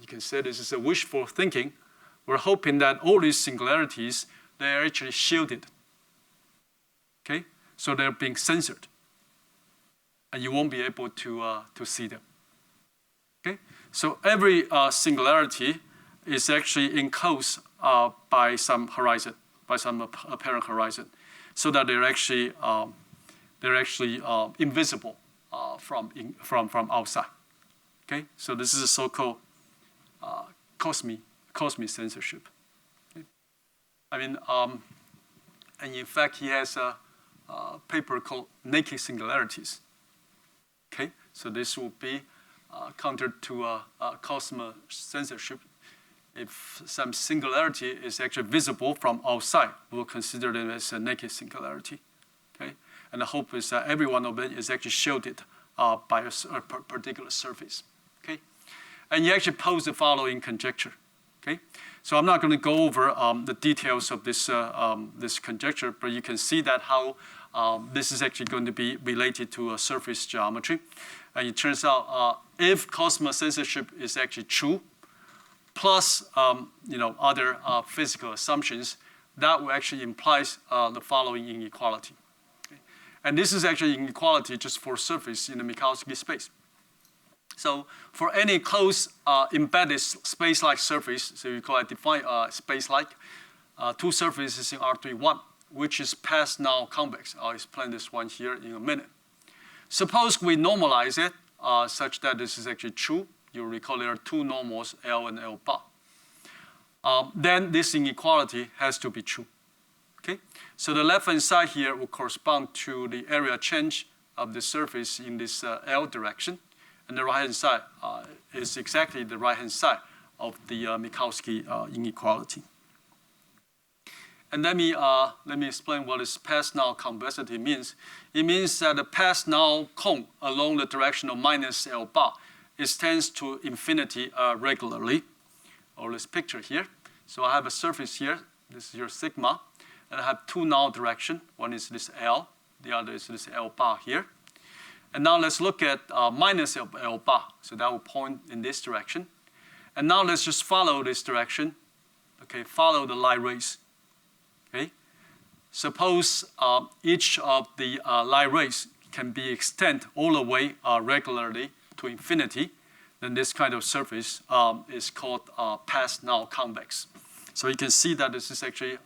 you can say this is a wishful thinking. We're hoping that all these singularities, they are actually shielded. Okay? So they're being censored. And you won't be able to see them. Okay? So every singularity is actually enclosed by some horizon, by some apparent horizon, so that they're actually invisible from outside. Okay, so this is a so-called cosmic censorship. Okay? I mean, and in fact, he has a paper called Naked Singularities. Okay, so this will be counter to cosmic censorship. If some singularity is actually visible from outside, we'll consider them as a naked singularity. Okay, and the hope is that every one of them is actually shielded by a particular surface. Okay, and you actually pose the following conjecture. Okay, so I'm not going to go over the details of this this conjecture, but you can see that how this is actually going to be related to a surface geometry. And it turns out if cosmic censorship is actually true, plus other physical assumptions, that will actually implies the following inequality. Okay? And this is actually inequality just for surface in the Minkowski space. So for any closed embedded space-like surface, so we call it defined space-like, two surfaces in R31, which is past null convex. I'll explain this one here in a minute. Suppose we normalize it such that this is actually true. You'll recall there are two normals, L and L bar. Then this inequality has to be true. Okay? So the left-hand side here will correspond to the area change of the surface in this L direction. And the right-hand side is exactly the right-hand side of the Minkowski inequality. And let me explain what this pass null convexity means. It means that the pass null cone along the direction of minus L bar tends to infinity regularly, or this picture here. So I have a surface here. This is your sigma. And I have two null direction. One is this L. The other is this L bar here. And now let's look at minus L bar. So that will point in this direction. And now let's just follow this direction. Okay, follow the light rays. Okay. Suppose each of the light rays can be extended all the way regularly to infinity. Then this kind of surface is called pass null convex. So you can see that this is actually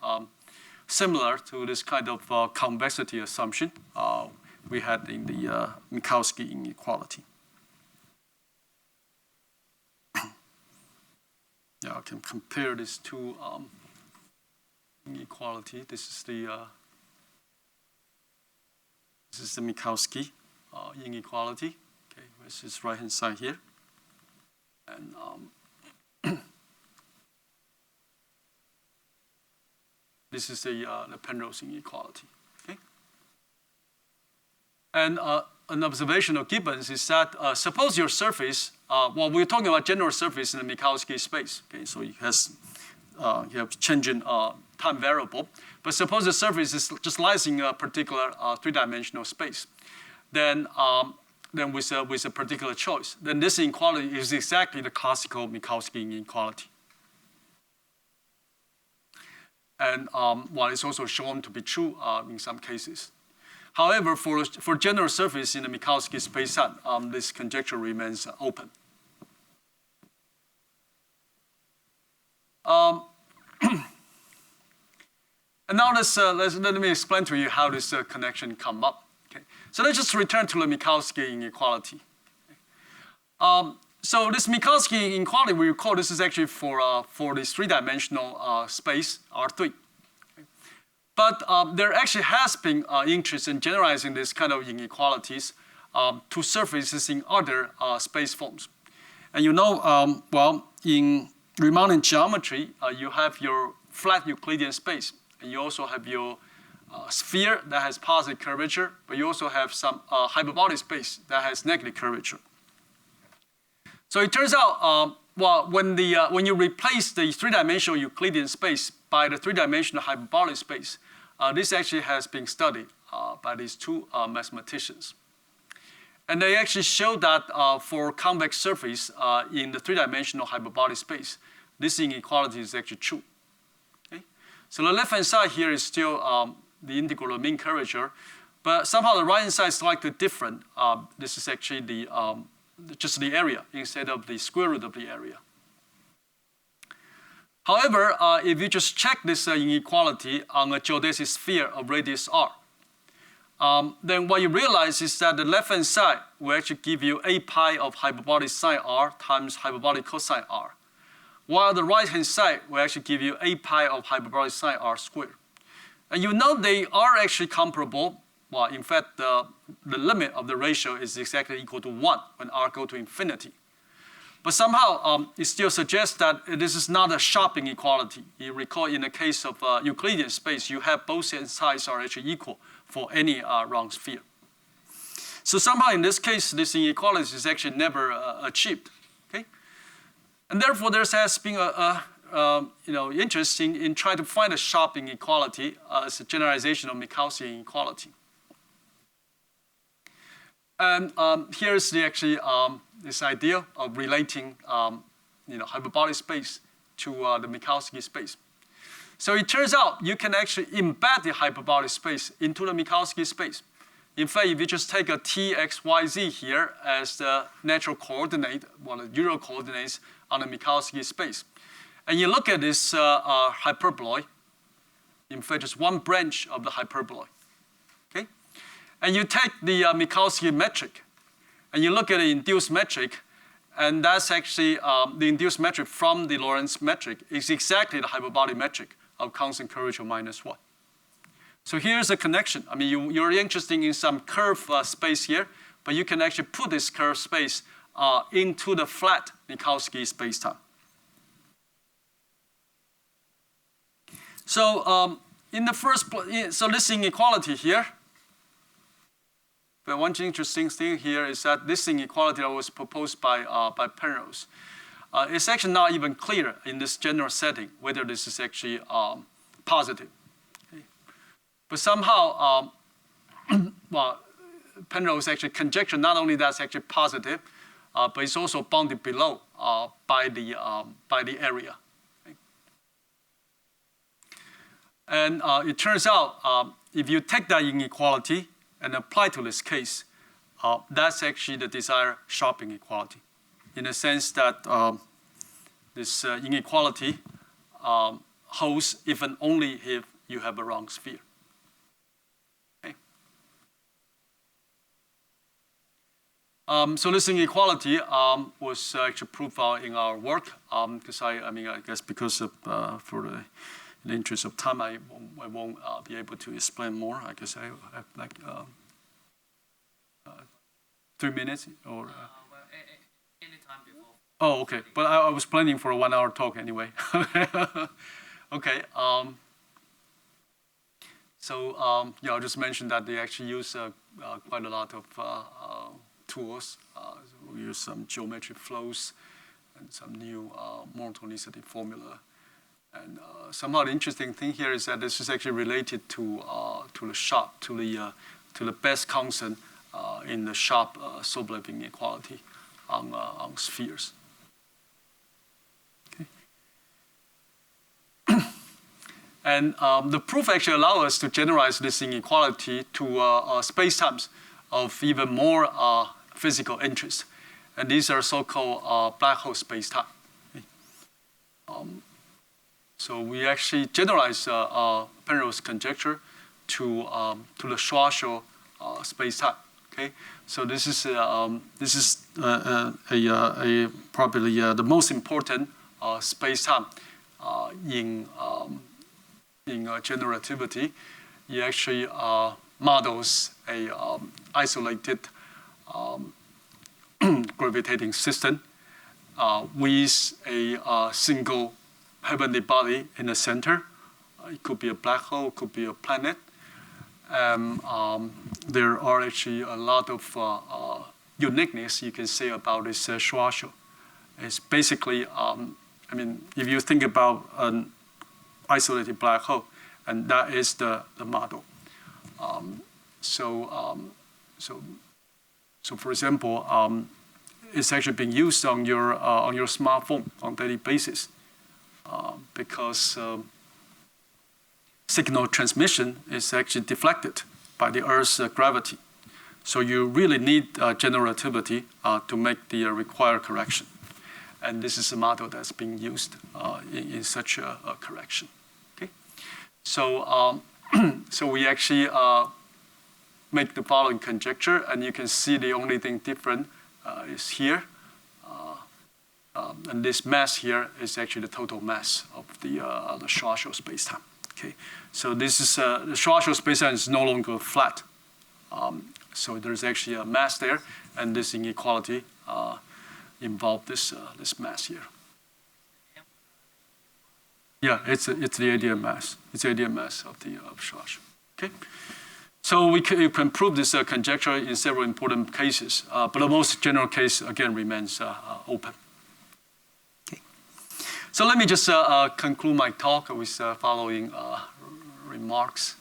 similar to this kind of convexity assumption we had in the Minkowski inequality. Yeah, I can compare these two inequality. This is the Minkowski inequality. Okay, this is right hand side here, and this is the Penrose inequality. Okay. And an observation of Gibbons is that suppose your surface, well, we're talking about general surface in the Minkowski space. Okay, so it has you have changing time variable. But suppose the surface is just lies in a particular three-dimensional space, then with a particular choice, then this inequality is exactly the classical Minkowski inequality. And well, it's also shown to be true in some cases. However, for general surface in the Minkowski space-time, this conjecture remains open. And now let me explain to you how this connection come up. Okay. So let's just return to the Minkowski inequality. So this Minkowski inequality, we recall this is actually for this three-dimensional space, R3. Okay. But there actually has been interest in generalizing this kind of inequalities to surfaces in other space forms. And you know, well, in Riemannian geometry, you have your flat Euclidean space, and you also have your sphere that has positive curvature, but you also have some hyperbolic space that has negative curvature. So it turns out, well, when you replace the three-dimensional Euclidean space by the three-dimensional hyperbolic space, this actually has been studied by these two mathematicians. And they actually show that for convex surface in the three-dimensional hyperbolic space, this inequality is actually true. Okay? So the left-hand side here is still the integral of mean curvature, but somehow the right-hand side is slightly different. This is actually just the area instead of the square root of the area. However, if you just check this inequality on a geodesic sphere of radius r, then what you realize is that the left-hand side will actually give you a pi of hyperbolic sine r times hyperbolic cosine r, while the right-hand side will actually give you a pi of hyperbolic sine r squared. And you know they are actually comparable. Well, in fact, the limit of the ratio is exactly equal to 1 when r goes to infinity. But somehow, it still suggests that this is not a sharp inequality. You recall in the case of Euclidean space, you have both sides are actually equal for any round sphere. So somehow in this case, this inequality is actually never achieved. Okay? And therefore, there has been interest in trying to find a sharp inequality as a generalization of Minkowski inequality. And here's this idea of relating hyperbolic space to the Minkowski space. So it turns out you can actually embed the hyperbolic space into the Minkowski space. In fact, if you just take a t, x, y, z here as the natural coordinate, well, the Euro coordinates on the Minkowski space, and you look at this hyperboloid, in fact, just one branch of the hyperboloid. Okay? And you take the Minkowski metric, and you look at the induced metric, and that's actually the induced metric from the Lorentz metric is exactly the hyperbolic metric of constant curvature minus 1. So here's a connection. I mean, you're interested in some curved space here, but you can actually put this curved space into the flat Minkowski spacetime. So in the first place, so this inequality here, but one interesting thing here is that this inequality that was proposed by Penrose, it's actually not even clear in this general setting whether this is actually positive. Okay. But somehow, well, Penrose actually conjectured not only that's actually positive, but it's also bounded below by the area. Okay. And it turns out if you take that inequality and apply to this case, that's actually the desired sharp inequality, in the sense that this inequality holds if and only if you have a round sphere. Okay. So this inequality was actually proved in our work, because I guess because of for the interest of time, I won't be able to explain more. I guess I have like 3 minutes or. Any time before. Oh, okay. But I was planning for a 1 hour talk anyway. Okay. So I'll just mention that they actually use quite a lot of tools. We use some geometric flows and some new monotonicity formula. And somehow the interesting thing here is that this is actually related to the sharp, to the best constant in the sharp slope-level inequality on spheres. Okay. And the proof actually allows us to generalize this inequality to space-times of even more physical interest. And these are so-called black hole space-time. Okay. So we actually generalize Penrose conjecture to the Schwarzschild space-time. Okay, so this is probably the most important space-time in generativity. It actually models a isolated gravitating system with a single heavenly body in the center. It could be a black hole, it could be a planet. There are actually a lot of uniqueness you can say about this Schwarzschild. It's basically, if you think about an isolated black hole, and that is the model. So for example, it's actually being used on your smartphone on a daily basis because signal transmission is actually deflected by the Earth's gravity. So you really need generativity to make the required correction. And this is a model that's being used in such a correction. Okay? So, so we actually make the following conjecture, and you can see the only thing different is here. And this mass here is actually the total mass of the Schwarzschild spacetime. Okay, so this is the Schwarzschild spacetime is no longer flat. So there's actually a mass there, and this inequality involves this mass here. Yeah, it's the ideal mass. It's the ideal mass of the Schwarzschild. Okay, so you can prove this conjecture in several important cases, but the most general case again remains open. So let me just conclude my talk with following remarks.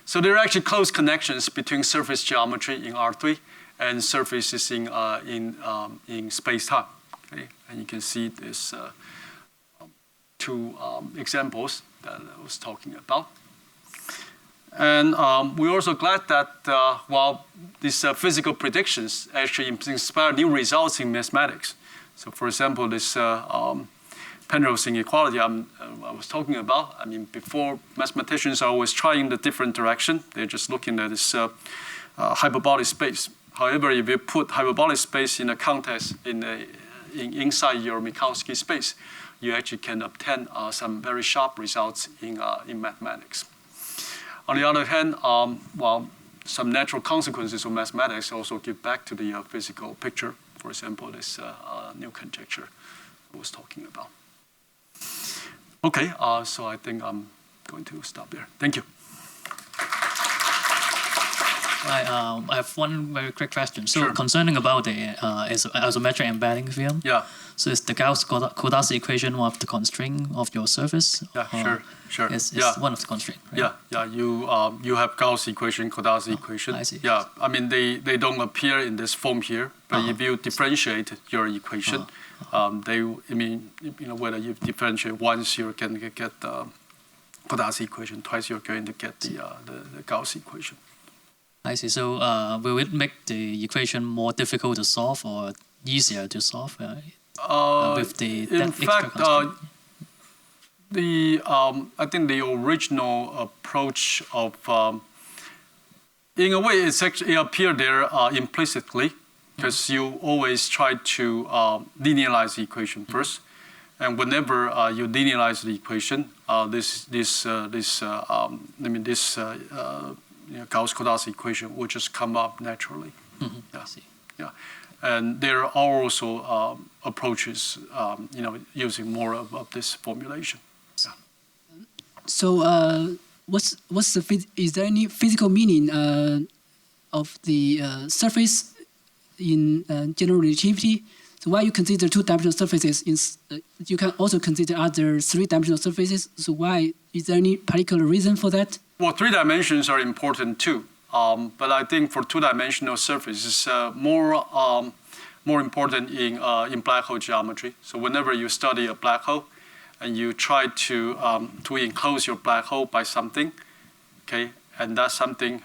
So there are actually close connections between surface geometry in R3 and surfaces in space-time. Okay? And you can see these two examples that I was talking about. And we're also glad that while these physical predictions actually inspire new results in mathematics. So for example, this Penrose inequality I was talking about. I mean, before, mathematicians are always trying the different direction. They're just looking at this hyperbolic space. However, if you put hyperbolic space in a context inside your Minkowski space, you actually can obtain some very sharp results in mathematics. On the other hand, well, some natural consequences of mathematics also give back to the physical picture. For example, this new conjecture I was talking about. Okay, so I think I'm going to stop there. Thank you. I have one very quick question. So Sure. concerning about the isometric embedding theorem. Yeah. So is the Gauss-Kordasi equation one of the constraints of your surface? Yeah, sure. It's one of the constraints, right? Yeah. You have Gauss equation, Kordasi equation. I see. Yeah, I mean they don't appear in this form here, but if you differentiate your equation, whether you differentiate once, you can get the Kordasi equation. Twice, you're going to get the Gauss equation. I see. So will it make the equation more difficult to solve or easier to solve with the in fact, I think the original approach of, in a way, it's actually appeared there implicitly, because you always try to linearize the equation first, and whenever you linearize the equation, Gauss-Kordasi equation will just come up naturally. Mm-hmm. Yeah. I see. Yeah, and there are also approaches, using more of this formulation. Yeah. So is there any physical meaning of the surface in general relativity? So why you consider two-dimensional surfaces? You can also consider other three-dimensional surfaces. So why is there any particular reason for that? Well, 3 dimensions are important too, but I think for two-dimensional surfaces, more important in black hole geometry. So whenever you study a black hole, and you try to enclose your black hole by something, okay, and that's something.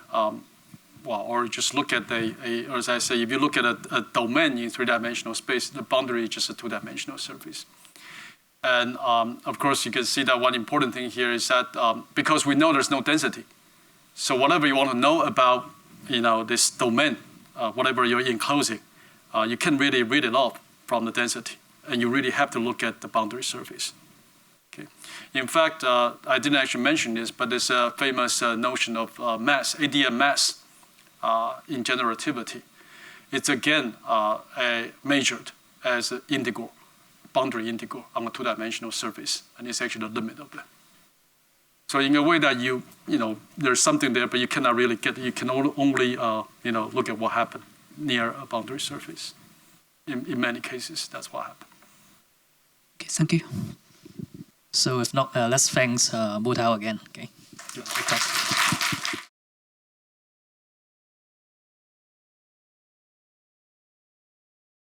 Or just look at or as I say, if you look at a domain in 3-dimensional space, the boundary is just a 2-dimensional surface. And of course, you can see that one important thing here is that because we know there's no density, so whatever you want to know about, this domain, whatever you're enclosing, you can't really read it off from the density, and you really have to look at the boundary surface. Okay. In fact, I didn't actually mention this, but there's a famous notion of mass, ADM mass. In generativity, it's again measured as an integral, boundary integral on a 2-dimensional surface, and it's actually the limit of that. So in a way that there's something there, but you cannot really get it. You can only look at what happened near a boundary surface. In many cases, that's what happened. Okay, thank you. So if not, let's thank Mu-Tao again. Okay. Yeah.